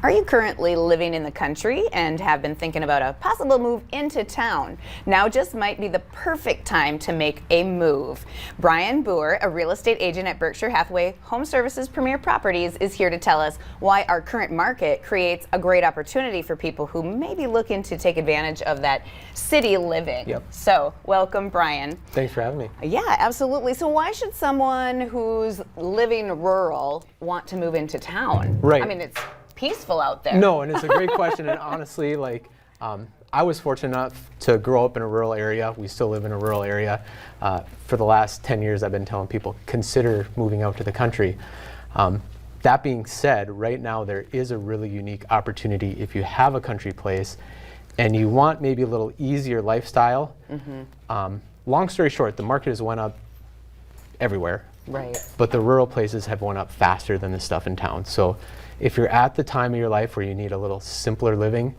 Are you currently living in the country and have been thinking about a possible move into town? Now just might be the perfect time to make a move. Brian Boer, a real estate agent at Berkshire Hathaway Home Services Premier Properties, is here to tell us why our current market creates a great opportunity for people who may be looking to take advantage of that city living. Yep. So, welcome, Brian. Thanks for having me. Yeah, absolutely. So why should someone who's living rural want to move into town? Right. I mean, it's peaceful out there. No, and it's a great question. And honestly, I was fortunate enough to grow up in a rural area. We still live in a rural area. For the last 10 years, I've been telling people, consider moving out to the country. That being said, right now there is a really unique opportunity if you have a country place and you want maybe a little easier lifestyle. Long story short, the market has went up everywhere. Right. But the rural places have went up faster than the stuff in town. So if you're at the time of your life where you need a little simpler living,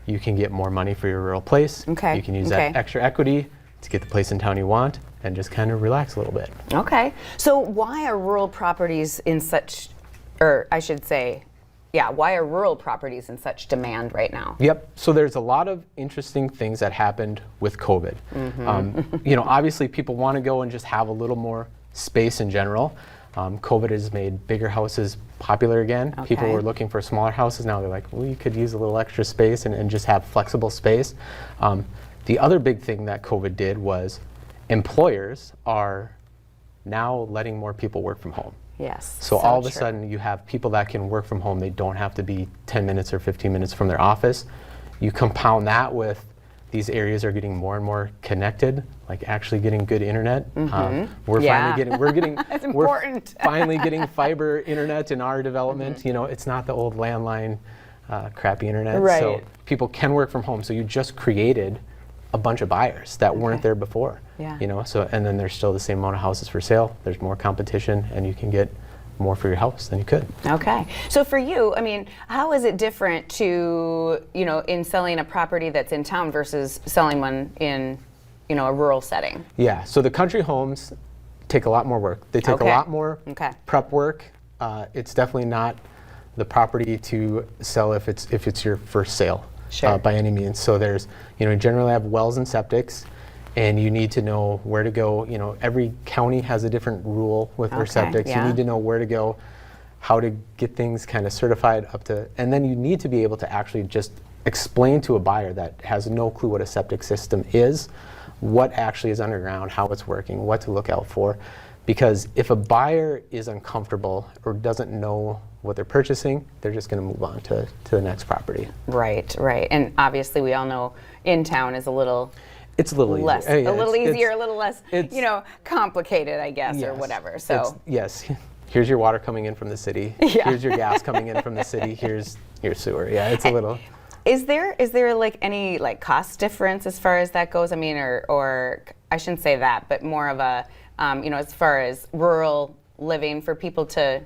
you can get more money for your rural place. Okay. You can use that extra equity to get the place in town you want and just kind of relax a little bit. Okay. So why are rural properties in such, or I should say, yeah, why are rural properties in such demand right now? Yep. So there's a lot of interesting things that happened with COVID. Obviously people want to go and just have a little more space in general. COVID has made bigger houses popular again. Okay. People were looking for smaller houses. Now they're like, well, you could use a little extra space and just have flexible space. The other big thing that COVID did was employers are now letting more people work from home. Yes. So all of a sudden you have people that can work from home. They don't have to be 10 minutes or 15 minutes from their office. You compound that with these areas are getting more and more connected, like actually getting good internet. We're finally getting fiber internet in our development. It's not the old landline crappy internet. Right. So people can work from home. So you just created a bunch of buyers that weren't there before. Yeah. And then there's still the same amount of houses for sale. There's more competition and you can get more for your house than you could. Okay. So for you, I mean, how is it different to, in selling a property that's in town versus selling one in, a rural setting? Yeah. So the country homes take a lot more work. They take a lot more prep work. It's definitely not the property to sell if it's your first sale by any means. So there's, you generally have wells and septics. And you need to know where to go. Every county has a different rule with their septics. Yeah. You need to know where to go, how to get things kind of certified up to, and then you need to be able to actually just explain to a buyer that has no clue what a septic system is, what actually is underground, how it's working, what to look out for. Because if a buyer is uncomfortable or doesn't know what they're purchasing, they're just going to move on to the next property. Right. And obviously we all know in town is a little... It's a little less, easier. a little easier, a little less, complicated, I guess, or whatever. So yes, here's your water coming in from the city. Yeah. Here's your gas coming in from the city. Here's your sewer. Yeah, it's a little. Is there like any cost difference as far as that goes? I mean, or I shouldn't say that, but more of a as far as rural living for people to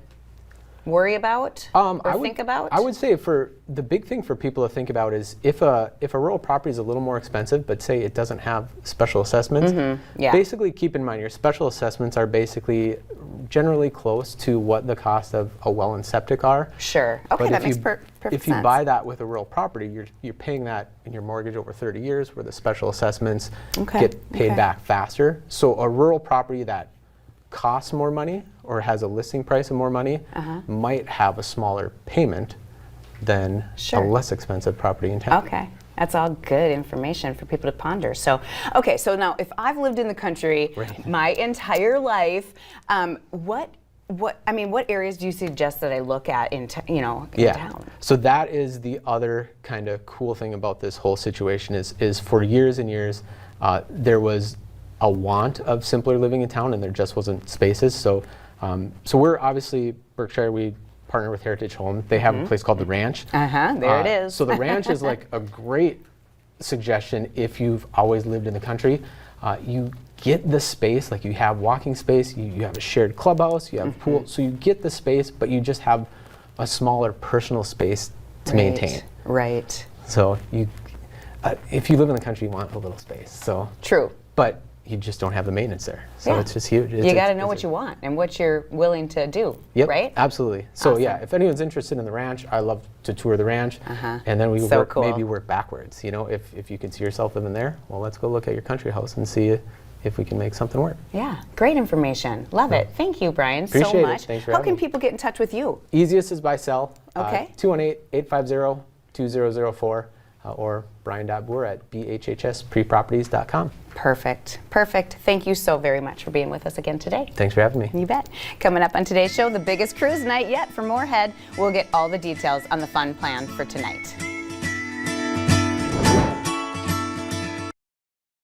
worry about or think about? I would say for the big thing for people to think about is if a rural property is a little more expensive, but say it doesn't have special assessments, basically keep in mind your special assessments are basically generally close to what the cost of a well and septic are. Sure. Okay, that makes perfect sense. If you buy that with a rural property, you're paying that in your mortgage over 30 years where the special assessments get paid back faster. So a rural property that costs more money or has a listing price of more money might have a smaller payment than a less expensive property in town. Okay. That's all good information for people to ponder. So, so now if I've lived in the country my entire life, what areas do you suggest that I look at in town? So that is the other kind of cool thing about this whole situation is for years and years, there was a want of simpler living in town and there just wasn't spaces. So we're obviously Berkshire, we partner with Heritage Home. They have a place called the Ranch. There it is. So the Ranch is like a great suggestion if you've always lived in the country. You get the space, like you have walking space, you have a shared clubhouse, you have a pool, so you get the space, but you just have a smaller personal space to maintain. Right. So if you live in the country, you want a little space. So true. But you just don't have the maintenance there. So Yeah. it's just huge. You got to know what you want and what you're willing to do, Yep, right? absolutely. So Awesome. yeah, if anyone's interested in the ranch, I love to tour the ranch, and then we So work, cool. maybe work backwards. You know, if you can see yourself living there, well, let's go look at your country house and see if we can make something work. Yeah, great information. Love it. Thank you, Brian, so Appreciate it. much. Thanks for How having can me. people get in touch with you? Easiest is by cell. Okay. 218-850-2004, or brian.boer@bhhspreproperties.com. Perfect. Perfect. Thank you so very much for being with us again today. Thanks for having me. You bet. Coming up on today's show, the biggest cruise night yet for Moorhead. We'll get all the details on the fun plan for tonight.